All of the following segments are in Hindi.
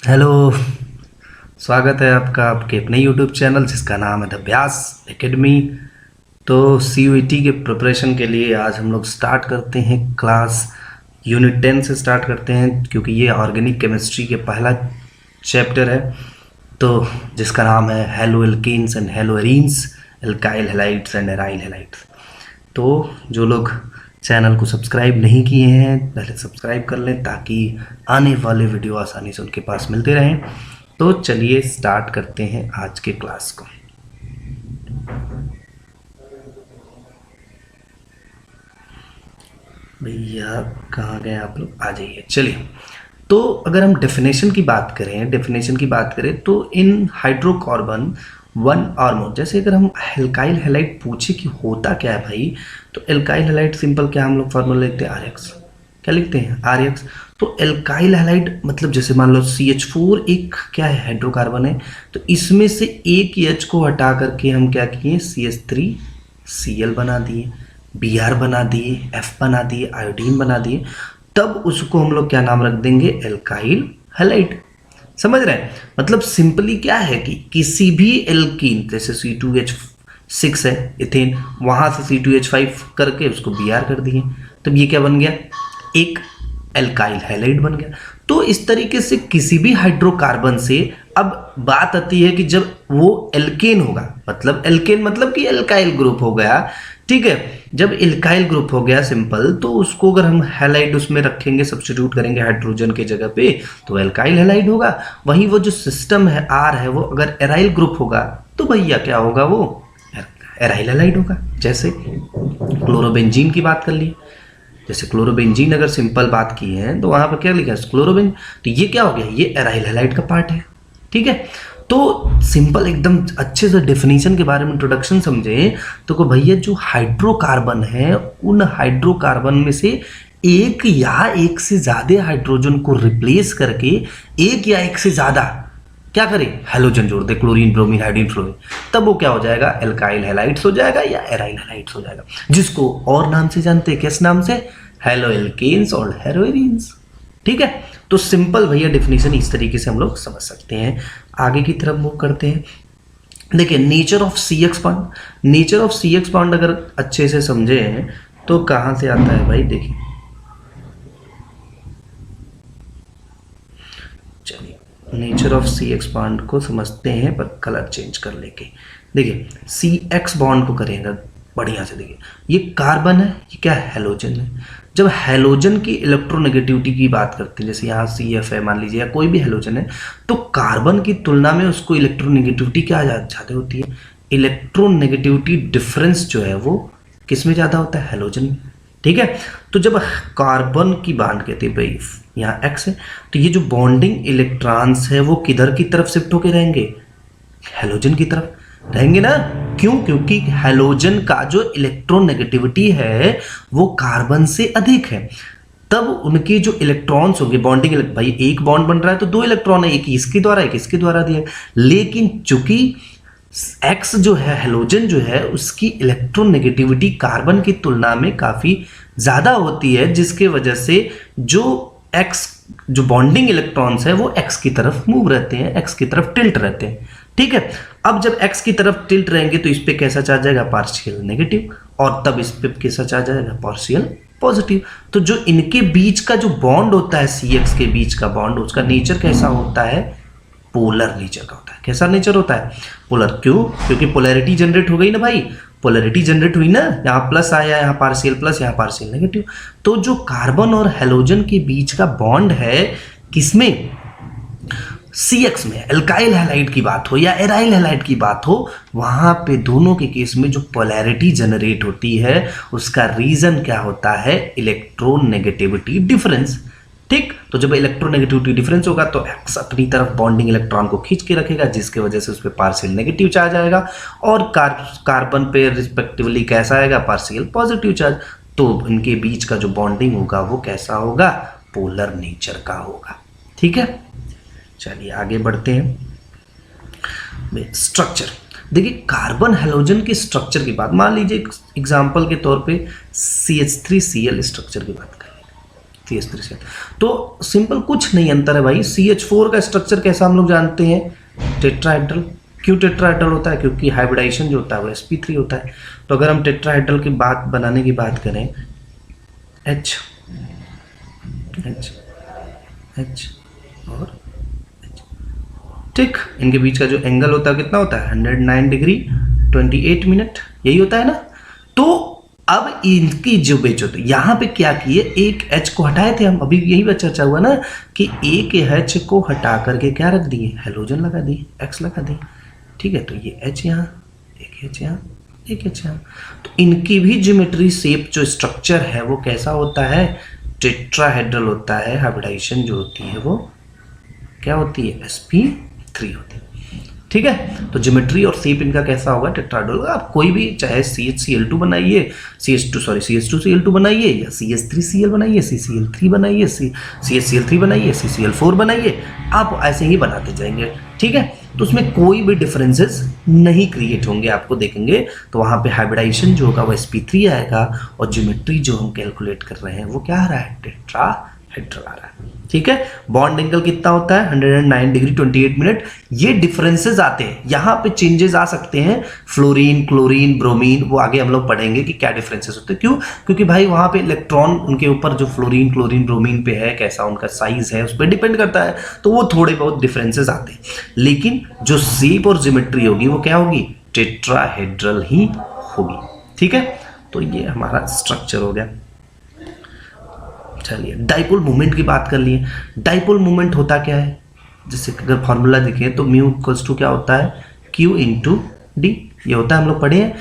हेलो। स्वागत है आपका आपके अपने यूट्यूब चैनल जिसका नाम है द व्यास एकेडमी। तो CUET के प्रिपरेशन के लिए आज हम लोग स्टार्ट करते हैं क्लास यूनिट 10 से स्टार्ट करते हैं, क्योंकि ये ऑर्गेनिक केमिस्ट्री के पहला चैप्टर है तो जिसका नाम है haloalkanes and haloarenes, alkyl halides and aryl halides. तो जो लोग चैनल को सब्सक्राइब नहीं किए हैं पहले सब्सक्राइब कर लें ताकि आने वाले वीडियो आसानी से उनके पास मिलते रहें। तो चलिए स्टार्ट करते हैं आज के क्लास को। भैया कहाँ गए आप लोग, आ जाइए। चलिए, तो अगर हम डेफिनेशन की बात करें तो इन हाइड्रोकार्बन वन और मोर, जैसे अगर हम एल्काइल हैलाइड पूछे कि होता क्या है भाई, तो एल्काइल हैलाइड सिंपल क्या हम लोग फार्मूला लिखते हैं RX। क्या लिखते हैं RX। तो एल्काइल हैलाइड मतलब जैसे मान लो CH4 एक क्या है हाइड्रोकार्बन है, तो इसमें से एक H को हटा करके हम क्या किए CH3Cl बना दिए, Br बना दिए, F बना दिए, आयोडीन बना दिए, तब उसको हम लोग क्या नाम रख देंगे एल्काइल हैलाइड। समझ रहे हैं, मतलब सिंपली क्या है कि किसी भी एल्कीन जैसे C2H6 है इथेन, वहां से C2H5 करके उसको Br कर दिए, तब ये क्या बन गया, एक एल्काइल हैलाइड बन गया। तो इस तरीके से किसी भी हाइड्रोकार्बन से अब बात आती है कि जब वो एल्केन होगा, मतलब एल्केन मतलब कि एल्काइल ग्रुप हो गया, ठीक है। जब एल्काइल ग्रुप हो गया सिंपल, तो उसको अगर हम हैलाइड उसमें रखेंगे, सब्स्टिट्यूट करेंगे हाइड्रोजन के जगह पे, तो एल्काइल हैलाइड होगा। वहीं वो जो सिस्टम है R है, वो अगर एराइल ग्रुप होगा तो भैया क्या होगा, वो एराइल हैलाइड होगा। जैसे क्लोरोबेंजीन की बात कर ली, जैसे क्लोरोबेंजीन अगर सिंपल बात की है तो वहां पर क्या लिखा है क्लोरोबेन, तो ये क्या हो गया, ये एराइल हैलाइड का पार्ट है, ठीक है। तो सिंपल एकदम अच्छे से डेफिनेशन के बारे में इंट्रोडक्शन समझे तो को भैया जो हाइड्रोकार्बन है उन हाइड्रोकार्बन में से एक या एक से ज्यादा हाइड्रोजन को रिप्लेस करके एक या एक से ज्यादा क्या करे, हैलोजन जोड़ दे, क्लोरीन ब्रोमीन हाइड्रोजन फ्लोरीन, तब वो क्या हो जाएगा एल्काइल हैलाइड्स हो जाएगा या एराइल हैलाइड्स हो जाएगा, जिसको और नाम से जानते हैं, किस नाम से, हेलो एल्केन्स और हेलोइरिन्स, ठीक है। तो सिंपल भैया डेफिनेशन इस तरीके से हम लोग समझ सकते हैं। आगे की तरफ मूव करते हैं। देखिए nature of CX bond, nature of CX bond अगर अच्छे से समझे हैं तो कहां से आता है भाई, देखिए चलिए नेचर ऑफ CX बॉन्ड को समझते हैं पर कलर चेंज कर लेके। देखिए CX बॉन्ड को करेंगे बढ़िया से, देखिए ये कार्बन है, ये क्या हैलोजन है। जब हैलोजन की इलेक्ट्रोनेगेटिविटी की बात करते हैं, जैसे यहाँ CF है मान लीजिए या कोई भी हैलोजन है, तो कार्बन की तुलना में उसको इलेक्ट्रोनेगेटिविटी क्या ज़्यादा होती है, इलेक्ट्रोनेगेटिविटी डिफरेंस जो है वो किस में ज़्यादा होता है, हैलोजन में, ठीक है। तो जब कार्बन की बात कहते हैं भाई यहाँ X है, तो ये जो बॉन्डिंग इलेक्ट्रॉन्स है वो किधर की तरफ शिफ्ट होके रहेंगे, हैलोजन की तरफ रहेंगे ना। क्यों, क्योंकि हैलोजन का जो इलेक्ट्रोनेगेटिविटी है वो कार्बन से अधिक है, तब उनके जो इलेक्ट्रॉन्स होंगे बॉन्डिंग, भाई एक बॉन्ड बन रहा है तो दो इलेक्ट्रॉन है, एक इसके द्वारा एक इसके द्वारा दिया, लेकिन चूंकि X जो है हैलोजन जो है उसकी इलेक्ट्रोनेगेटिविटी कार्बन की तुलना में काफी ज्यादा होती है, जिसके वजह से जो X जो बॉन्डिंग इलेक्ट्रॉन्स है वो X की तरफ मूव रहते हैं, X की तरफ टिल्ट रहते हैं, ठीक है। अब जब X की तरफ टिल्ट रहेंगे तो इस पे कैसा चार्ज आएगा, पार्शियल नेगेटिव, और तब इस पे कैसा चार्ज आएगा, पार्शियल पॉजिटिव। तो जो इनके बीच का जो बॉन्ड होता है CX के बीच का बॉन्ड, उसका नेचर कैसा होता है, पोलर नेचर का होता है। कैसा नेचर होता है, पोलर। क्यों, क्योंकि पोलैरिटी जनरेट हो गई ना भाई, पोलैरिटी जनरेट हुई ना, यहाँ प्लस आया, यहाँ पार्शियल प्लस, यहाँ पार्शियल नेगेटिव। तो जो कार्बन और हैलोजन के बीच का बॉन्ड है किसमें, CX में, एल्काइल हैलाइड की बात हो या एराइल हैलाइड की बात हो, वहां पे दोनों के केस में जो पोलैरिटी जनरेट होती है उसका रीजन क्या होता है, इलेक्ट्रोनेगेटिविटी डिफरेंस, ठीक। तो जब इलेक्ट्रोनेगेटिविटी डिफरेंस होगा तो X अपनी तरफ बॉन्डिंग इलेक्ट्रॉन को खींच के रखेगा, जिसके वजह से उस पर पार्शियल नेगेटिव चार्ज आएगा, और कार्बन पे रिस्पेक्टिवली कैसा आएगा, पार्शियल पॉजिटिव चार्ज। तो इनके बीच का जो बॉन्डिंग होगा वो कैसा होगा, पोलर नेचर का होगा, ठीक है। चलिए आगे बढ़ते हैं। स्ट्रक्चर देखिए, कार्बन हैलोजन के स्ट्रक्चर की बात, मान लीजिए एग्जांपल के तौर पे CH3Cl स्ट्रक्चर की बात करें, CH3Cl। तो सिंपल कुछ नहीं अंतर है भाई। CH4 का स्ट्रक्चर कैसा हम लोग जानते हैं, टेट्राहेड्रल। क्यों टेट्राहेड्रल होता है, क्योंकि हाइब्रिडाइजेशन जो होता है वो sp3 होता है। तो अगर हम टेट्राहेड्रल की बात बनाने की बात करें, H H H और H, ठीक, इनके बीच का जो एंगल होता है कितना होता है, 109 डिग्री 28 मिनट, यही होता है ना। तो अब इनकी जो बेच होती है, यहाँ पे क्या किए, एक H को हटाए थे हम, अभी यही चर्चा हुआ ना कि एक H को हटा करके क्या रख दिए, हेलोजन लगा दिए, X लगा दिए, ठीक है। तो ये H यहाँ, एक H यहाँ, एक H यहाँ। तो इनकी भी ज्योमेट्री शेप जो स्ट्रक्चर है वो कैसा होता है, टेट्राहेड्रल होता है। हाइब्रिडाइजेशन जो होती है वो क्या होती है, sp3 होती है, ठीक है। तो ज्योमेट्री और शेप इनका कैसा होगा, टेट्राहेड्रल होगा। आप कोई भी चाहे CHCl2 बनाइए, CH2Cl2 बनाइए, या CH3Cl बनाइए, CCl3 बनाइए, CHCl3 बनाइए, CCl4 बनाइए, आप ऐसे ही बनाते जाएंगे, ठीक है। तो उसमें कोई भी डिफरेंसेस नहीं क्रिएट होंगे, आपको देखेंगे तो वहाँ पे हाइब्रिडाइजेशन जो होगा वो sp3 आएगा, और ज्योमेट्री जो हम कैलकुलेट कर रहे हैं वो क्या आ रहा है, टेट्राहेड्रल आ रहा है, ठीक है। बॉन्ड एंगल कितना होता है, 109 डिग्री 28 मिनट। ये डिफरेंसेस आते हैं, यहाँ पे चेंजेस आ सकते हैं, फ्लोरीन, क्लोरीन, ब्रोमीन, वो आगे हम लोग पढ़ेंगे कि क्या डिफरेंसेस होते हैं। क्यों, क्योंकि भाई वहाँ पे इलेक्ट्रॉन उनके ऊपर जो फ्लोरीन, क्लोरीन, ब्रोमीन पे है, कैसा उनका साइज है, उस पर डिपेंड करता है, तो वो थोड़े बहुत डिफरेंसेस आते हैं। लेकिन जो शेप और ज्योमेट्री होगी वो क्या होगी, टेट्राहेड्रल ही होगी, ठीक है। तो ये हमारा स्ट्रक्चर हो गया। चलिए डाइपोल मोमेंट की बात कर लिए। डाइपोल मोमेंट होता क्या है, जैसे अगर फॉर्मूला देखें तो म्यू इक्वल्स टू क्या होता है, Q इंटू डी, ये होता है, हम लोग पढ़े हैं।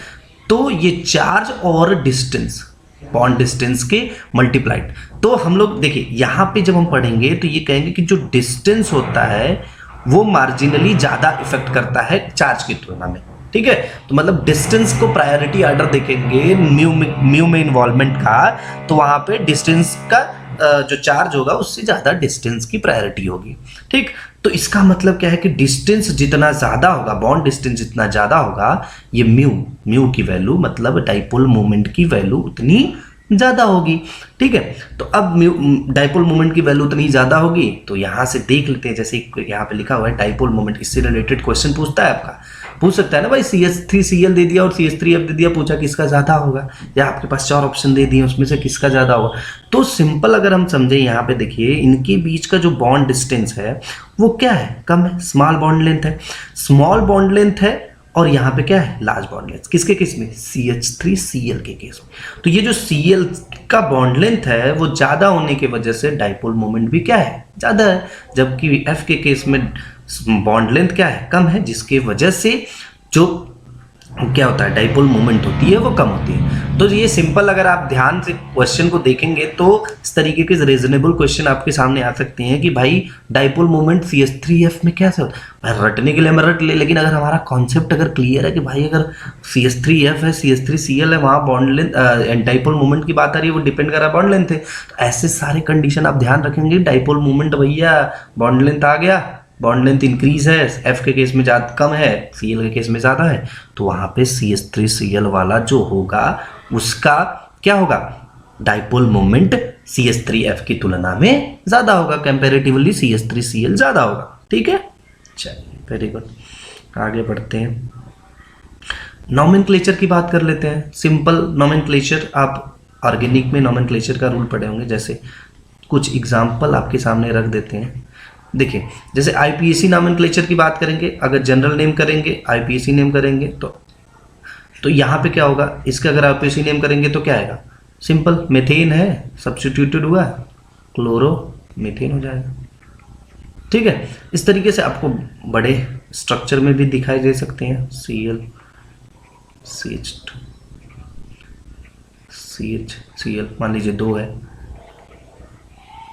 तो ये चार्ज और डिस्टेंस, बॉन्ड डिस्टेंस के मल्टीप्लाइड। तो हम लोग देखिए यहाँ पे जब हम पढ़ेंगे तो ये कहेंगे कि जो डिस्टेंस होता है वो मार्जिनली ज़्यादा इफेक्ट करता है चार्ज की तुलना में, ठीक है। तो मतलब डिस्टेंस को प्रायोरिटी ऑर्डर देखेंगे म्यू में इन्वॉल्वमेंट का, तो वहां पे डिस्टेंस का जो चार्ज होगा उससे ज्यादा डिस्टेंस की प्रायोरिटी होगी, ठीक। तो इसका मतलब क्या है कि डिस्टेंस जितना ज्यादा होगा, बॉन्ड डिस्टेंस जितना ज्यादा होगा, ये म्यू की वैल्यू मतलब डाइपोल मोमेंट की वैल्यू उतनी ज्यादा होगी, ठीक है। तो अब डाइपोल मोमेंट की वैल्यू उतनी ज्यादा होगी, तो यहां से देख लेते हैं, जैसे यहाँ पे लिखा हुआ है डाइपोल मोमेंट, इससे रिलेटेड क्वेश्चन पूछता है आपका, पूछ सकता है ना भाई, CH3Cl दे दिया और CH3F दे दिया, पूछा किसका ज्यादा होगा, या आपके पास 4 ऑप्शन दे दिए उसमें से किसका ज्यादा होगा। तो सिंपल अगर हम समझे, यहाँ पे देखिए इनके बीच का जो बॉन्ड डिस्टेंस है वो क्या है, कम है, स्मॉल बॉन्ड लेंथ है, स्मॉल बॉन्ड लेंथ है। और यहाँ पे क्या है, लार्ज बॉन्ड लेंथ, किसके केस में, CH3Cl के केस में। तो ये जो Cl का बॉन्ड लेंथ है वो ज्यादा होने की वजह से डाइपोल मोमेंट भी क्या है, ज्यादा है, जबकि F के केस में बॉन्ड लेंथ क्या है, कम है, जिसके वजह से जो क्या होता है, डाइपोल मोमेंट होती है वो कम होती है। तो ये सिंपल, अगर आप ध्यान से क्वेश्चन को देखेंगे तो इस तरीके के रीजनेबल क्वेश्चन आपके सामने आ सकते हैं कि भाई डाइपोल मोमेंट CH3F में कैसे होता है। भाई रटने के लिए मैं रट ले, लेकिन अगर हमारा कॉन्सेप्ट अगर क्लियर है कि भाई अगर CH3F है, CH3Cl है, वहाँ बॉन्ड लेंथ, डाइपोल मोमेंट की बात आ रही है, वो डिपेंड कर रहा है बॉन्ड लेंथ है, तो ऐसे सारे कंडीशन आप ध्यान रखेंगे, डाइपोल मोमेंट भैया बॉन्ड लेंथ आ गया, बॉन्ड लेंथ इंक्रीज है, F के केस में ज्यादा कम है, Cl के केस में ज्यादा है, तो वहां पे CH3Cl वाला जो होगा उसका क्या होगा, डाइपोल मोमेंट CH3F की तुलना में ज्यादा होगा, कंपैरेटिवली CH3Cl ज्यादा होगा, ठीक है। चलिए वेरी गुड, आगे बढ़ते हैं। नॉमेनक्लेचर की बात कर लेते हैं। सिंपल नॉमेनक्लेचर, आप ऑर्गेनिक में नॉमेनक्लेचर का रूल पढ़े होंगे, जैसे कुछ एग्जाम्पल आपके सामने रख देते हैं। देखिए जैसे IPAC नॉमेनक्लेचर की बात करेंगे, अगर जनरल नेम करेंगे, IPAC नेम करेंगे, तो यहाँ पे क्या होगा, इसका अगर IPAC नेम करेंगे तो क्या आएगा, सिंपल मेथेन है, सब्स्टिट्यूटेड हुआ, क्लोरो मीथेन हो जाएगा, ठीक है। इस तरीके से आपको बड़े स्ट्रक्चर में भी दिखाई दे सकते हैं, Cl CH2 CHCl, मान लीजिए 2 है,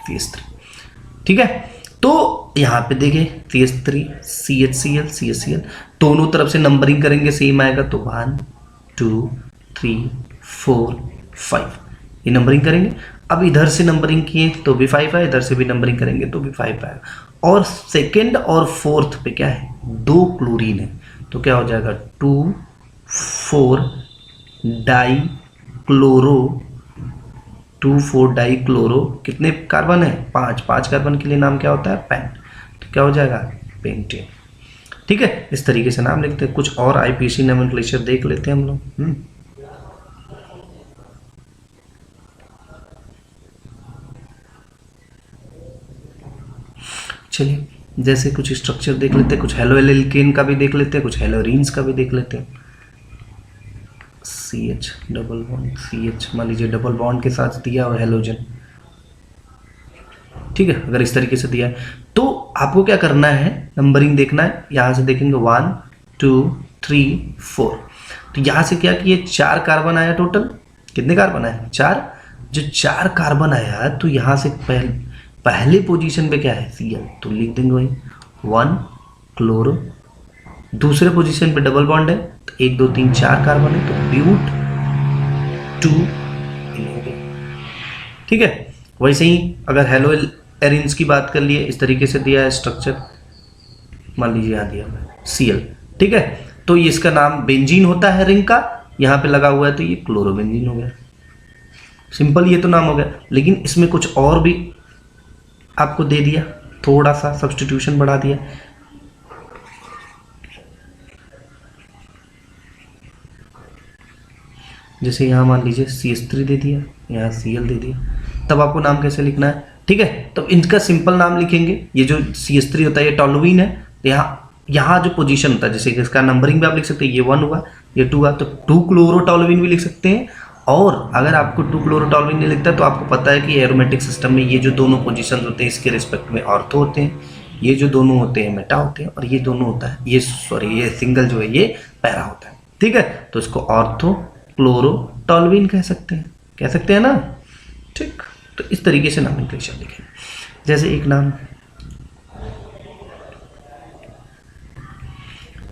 CH3, ठीक है। तो यहाँ पे देखें CH3 CHCl CHCl, दोनों तरफ से नंबरिंग करेंगे सेम आएगा, तो 1 2 3 4 5 ये नंबरिंग करेंगे। अब इधर से नंबरिंग किए तो भी 5 है, इधर से भी नंबरिंग करेंगे तो भी 5 आएगा। और सेकंड और फोर्थ पे क्या है, 2 क्लोरीन है, तो क्या हो जाएगा 2 4 डाई क्लोरो 2,4 डाई क्लोरो, कितने कार्बन है? 5। 5 कार्बन के लिए नाम क्या होता है? पेन। तो क्या हो जाएगा? पेंटेन। ठीक है, इस तरीके से नाम लिखते हैं। कुछ और आईपीसी नोमेनक्लेचर देख लेते हैं हम लोग। चलिए, जैसे कुछ स्ट्रक्चर देख लेते हैं, कुछ हेलो एल्केन का भी देख लेते हैं, कुछ हेलोरीन्स का भी देख लेते हैं। CH डबल बॉन्ड, CH मान लीजिए डबल बॉन्ड के साथ दिया और हेलोजन। ठीक है, अगर इस तरीके से दिया है तो आपको क्या करना है? नंबरिंग देखना है। यहां से देखेंगे 1 2 3 4। तो यहां से क्या कि ये 4 कार्बन आया टोटल। कितने कार्बन आए? 4। जो 4 कार्बन आया तो यहां से पहले पोजीशन पे क्या है? Cl। तो लिख देंगे वही 1 क्लोरो। दूसरे पोजीशन पे डबल बॉन्ड है तो 1 2 3 4 कार्बन है तो ब्यूट 2 हो गया। ठीक है, वैसे ही अगर हेलो एरिन्स की बात कर लिए, इस तरीके से दिया है स्ट्रक्चर, मान लीजिए यहाँ दिया है Cl। ठीक है, तो ये इसका नाम बेंजीन होता है रिंग का, यहाँ पे लगा हुआ है तो ये क्लोरोबेंजीन हो गया। सिंपल ये तो नाम हो गया, लेकिन इसमें कुछ और भी आपको दे दिया, थोड़ा सा सब्स्टिट्यूशन बढ़ा दिया। जैसे यहाँ मान लीजिए CH3 दे दिया, यहाँ Cl दे दिया, तब आपको नाम कैसे लिखना है? ठीक है, तब इनका सिंपल नाम लिखेंगे। ये जो CH3 होता है ये टॉलुइन है, तो यहाँ जो पोजीशन होता है, जैसे इसका नंबरिंग भी आप लिख सकते हैं, ये 1 हुआ, ये 2 हुआ, तो 2 क्लोरोटॉलुइन भी लिख सकते हैं। और अगर आपको 2 क्लोरोटॉलुइन नहीं लिखता तो आपको पता है कि एरोमेटिक सिस्टम में ये जो दोनों पोजीशन होते हैं इसके रिस्पेक्ट में ऑर्थो होते हैं, ये जो दोनों होते हैं मेटा होते हैं, और ये दोनों होता है ये ये सिंगल जो है ये पैरा होता है। ठीक है, तो इसको ऑर्थो क्लोरोटॉलुइन कह सकते हैं ना। ठीक, तो इस तरीके से नोमेनक्लेचर लिखें। जैसे एक नाम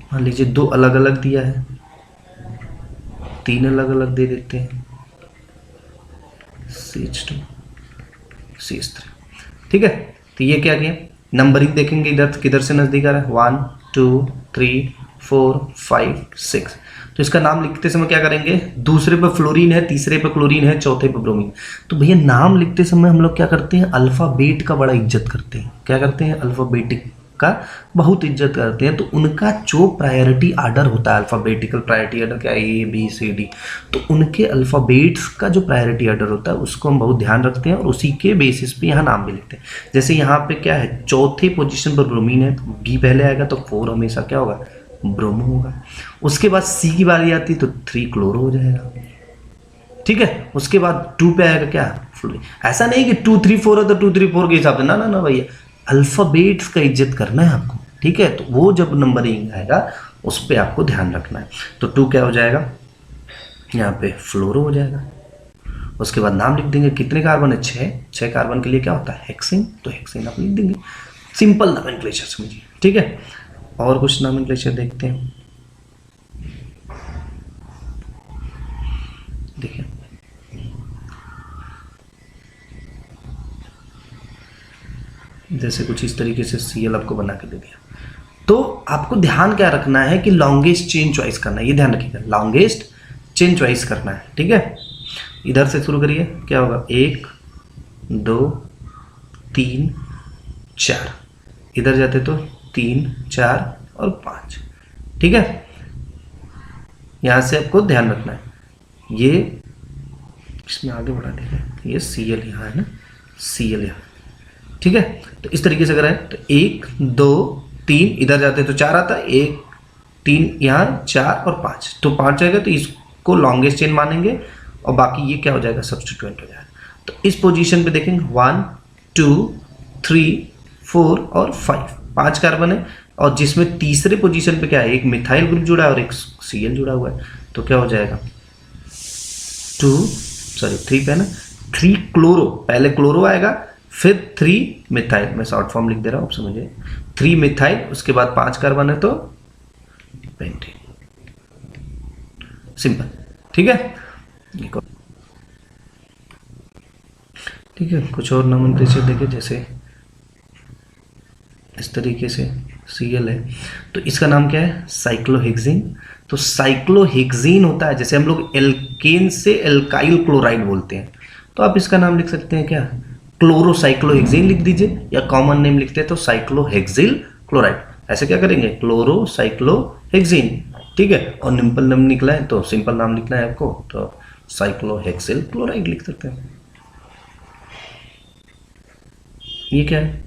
मान लीजिए 2 अलग अलग दिया है, 3 अलग अलग दे देते हैं, CH2 CH3। ठीक है, तो ये क्या किया? नंबरिंग देखेंगे इधर किधर से नजदीक आ रहा है, 1 2 3 4 5 6। तो इसका नाम लिखते समय क्या करेंगे? दूसरे पे फ्लोरीन है, तीसरे पे क्लोरीन है, चौथे पे ब्रोमीन। तो भैया नाम लिखते समय हम लोग क्या करते हैं? अल्फाबेट का बड़ा इज्जत करते हैं। क्या करते हैं? अल्फाबेटिक का बहुत इज्जत करते हैं। तो उनका जो प्रायोरिटी आर्डर होता है, अल्फाबेटिकल प्रायोरिटी आर्डर क्या, ABCD, तो उनके अल्फाबेट्स का जो प्रायोरिटी आर्डर होता है उसको हम बहुत ध्यान रखते हैं और उसी के बेसिस पे यहाँ नाम भी लिखते हैं। जैसे यहाँ पे क्या है? चौथे पोजीशन पर ब्रोमीन है, तो B पहले आएगा तो 4 हमेशा क्या होगा? ब्रोमो होगा। उसके बाद C की बारी आती है तो 3 क्लोरो हो जाएगा। ठीक है, उसके बाद 2 पे आएगा क्या? फ्लोरीन। ऐसा नहीं कि 2 3 4 है तो 2 3 4 के हिसाब से, ना ना ना भैया, अल्फाबेट्स का इज्जत करना है आपको। ठीक है, तो वो जब नंबरिंग आएगा उस पर आपको ध्यान रखना है। तो 2 क्या हो जाएगा? यहाँ पे फ्लोरो हो जाएगा। उसके बाद नाम लिख देंगे, कितने कार्बन है? 6 कार्बन के लिए क्या होता है? हेक्सेन। तो हेक्सेन आप लिख देंगे। सिंपल नोमेनक्लेचर समझिए। ठीक है, और कुछ नोमेनक्लेचर देखते हैं। देखिए, जैसे कुछ इस तरीके से Cl आपको बना के दे दिया, तो आपको ध्यान क्या रखना है कि लॉन्गेस्ट चेन चॉइस करना है। ये ध्यान रखिएगा, लॉन्गेस्ट चेन चॉइस करना है। ठीक है, इधर से शुरू करिए, क्या होगा? 1 2 3 4, इधर जाते तो 3 4 और 5। ठीक है, यहां से आपको ध्यान रखना है, ये इसमें आगे बढ़ा देंगे, ये Cl यहाँ है ना, Cl यहाँ। ठीक है, तो इस तरीके से अगर है तो 1 2 3, इधर जाते तो 4 आता है, 1 3 यहाँ 4 और 5, तो 5 जाएगा, तो इसको लॉन्गेस्ट चेन मानेंगे और बाकी ये क्या हो जाएगा? सब्स्टिट्यूएंट हो जाएगा। तो इस पोजीशन पे देखेंगे 1 2 3 4 और 5 कार्बन है, और जिसमें तीसरे पोजीशन पे क्या है? एक मिथाइल ग्रुप जुड़ा है और एक Cl जुड़ा हुआ है, तो क्या हो जाएगा? 3 पे है ना, 3 क्लोरो, पहले क्लोरो आएगा फिर 3 मिथाइल, मैं शॉर्ट फॉर्म लिख दे रहा हूँ आप समझिए, 3 मिथाइल, उसके बाद 5 कार्बन है तो पेंटेन। सिंपल। ठीक है, ठीक है, कुछ और नोमेनक्लेचर देखिए। जैसे इस तरीके से Cl है तो इसका नाम क्या है? साइक्लोहेक्सेन। तो साइक्लोहेक्सेन होता है, जैसे हम लोग एल्केन से एल्काइल क्लोराइड बोलते हैं, तो आप इसका नाम लिख सकते हैं क्या, क्लोरोसाइक्लोहेक्सेन लिख दीजिए, या कॉमन नेम लिखते हैं तो साइक्लोहेक्सिल क्लोराइड। ऐसे क्या करेंगे, क्लोरोसाइक्लोहेक्सेन, ठीक है। और सिंपल नाम निकला है तो सिंपल नाम लिखना है आपको, तो साइक्लोहेक्सिल क्लोराइड लिख सकते हैं। ये क्या है,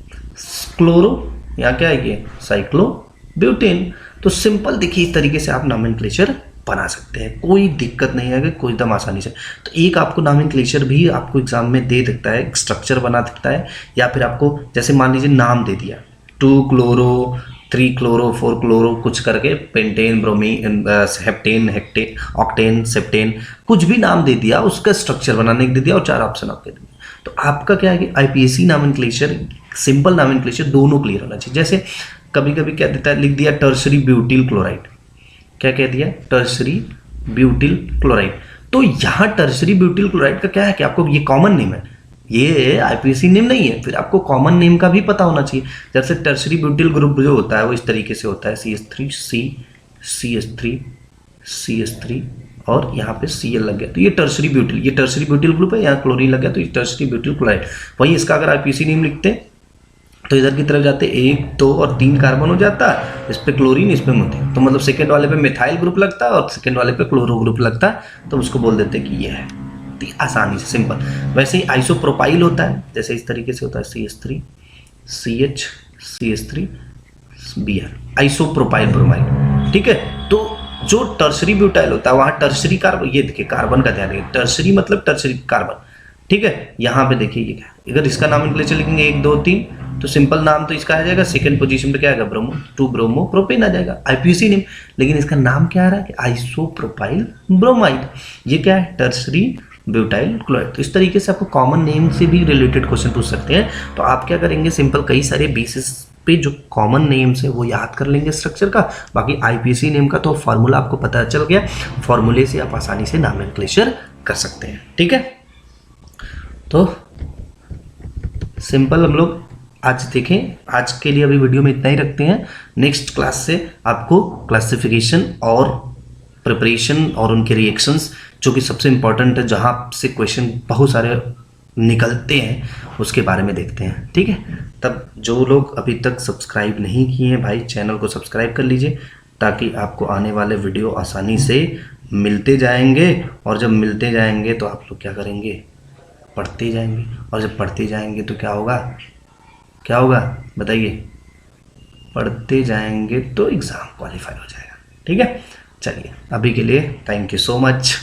क्लोरो, यहाँ क्या है ये साइक्लोब्यूटेन। तो सिंपल देखिए इस तरीके से आप नॉमेनक्लेचर बना सकते हैं, कोई दिक्कत नहीं है, कोई एकदम आसानी से। तो एक आपको नॉमेनक्लेचर भी आपको एग्जाम में दे सकता है, स्ट्रक्चर बना सकता है, या फिर आपको जैसे मान लीजिए नाम दे दिया 2 क्लोरो 3 क्लोरो 4 क्लोरो कुछ करके, पेंटेन ब्रोमीन हेप्टेन हेक्टेन ऑक्टेन सेप्टेन, कुछ भी नाम दे दिया, उसका स्ट्रक्चर बनाने के दे दिया और 4 ऑप्शन आपके दिए। तो आपका क्या है कि आईपीएससी नॉमेनक्लेचर, सिंपल नॉमेनक्लेचर दोनों क्लियर होना चाहिए। जैसे कभी कभी क्या देता है, लिख दिया टर्शरी ब्यूटिल क्लोराइड, क्या कह दिया, टर्शरी ब्यूटिल क्लोराइड। तो यहाँ टर्शरी ब्यूटिल क्लोराइड का क्या है कि आपको ये कॉमन नेम है, ये आईपीएससी नेम नहीं है, फिर आपको कॉमन नेम का भी पता होना चाहिए। जैसे टर्शरी ब्यूटिल ग्रुप जो होता है वो इस तरीके से होता है, CH3 CH3 CH3 और यहाँ पे Cl लग गया, तो ये टर्शरी ब्यूटिल, ये टर्शरी ब्यूटिल ग्रुप है, यहाँ क्लोरीन लग गया तो ये टर्शरी ब्यूटिल क्लोराइड। वही इसका अगर आईपीएससी नेम लिखते तो इधर की तरफ जाते 1 2 और 3 कार्बन हो जाता, इस पे क्लोरीन इस पे मोथिन, तो मतलब सेकंड वाले पे मिथाइल ग्रुप लगता और सेकंड वाले पे क्लोरो ग्रुप लगता, तो उसको बोल देते कि ये है। तो आसानी से सिंपल। वैसे ही आइसोप्रोपाइल होता है, जैसे इस तरीके से होता है CH3 CH CH3 Br, isopropyl bromide, ठीक है। तो जो टर्शरी ब्यूटाइल होता है वहाँ टर्शरी कार्बन, ये देखिए कार्बन का ध्यान रखिए, टर्शरी मतलब टर्शरी कार्बन, ठीक है। यहाँ पे देखिए ये क्या, अगर इसका नॉमेनक्लेचर लिखेंगे 1 2 3 तो सिंपल नाम तो इसका आ जाएगा, सेकंड पोजीशन पे क्या आएगा, ब्रोमो 2 ब्रोमो प्रोपेन आ जाएगा, आईपीएससी नेम। लेकिन इसका नाम क्या आ रहा है कि आइसोप्रोपाइल ब्रोमाइड, ये क्या है, टर्शरी ब्यूटाइल क्लोराइड। तो इस तरीके से आपको कॉमन नेम से भी रिलेटेड क्वेश्चन पूछ सकते हैं। तो आप क्या करेंगे, सिंपल कई सारे बेसिस पे जो कॉमन नेम्स है वो याद कर लेंगे स्ट्रक्चर का, बाकी आईपीएससी नेम का तो फॉर्मूला आपको पता चल गया, फॉर्मूले से आप आसानी से नॉमेनक्लेचर कर सकते हैं, ठीक है। तो सिंपल हम लोग आज देखें, आज के लिए अभी वीडियो में इतना ही रखते हैं। नेक्स्ट क्लास से आपको क्लासिफिकेशन और प्रिपरेशन और उनके रिएक्शंस, जो कि सबसे इंपॉर्टेंट है, जहाँ से क्वेश्चन बहुत सारे निकलते हैं, उसके बारे में देखते हैं, ठीक है। तब जो लोग अभी तक सब्सक्राइब नहीं किए हैं भाई, चैनल को सब्सक्राइब कर लीजिए, ताकि आपको आने वाले वीडियो आसानी से मिलते जाएंगे। और जब मिलते जाएंगे तो आप लोग क्या करेंगे, पढ़ते जाएंगे, और जब पढ़ते जाएंगे तो क्या होगा, क्या होगा बताइए, पढ़ते जाएंगे तो एग्ज़ाम क्वालिफाई हो जाएगा, ठीक है। चलिए अभी के लिए थैंक यू सो मच।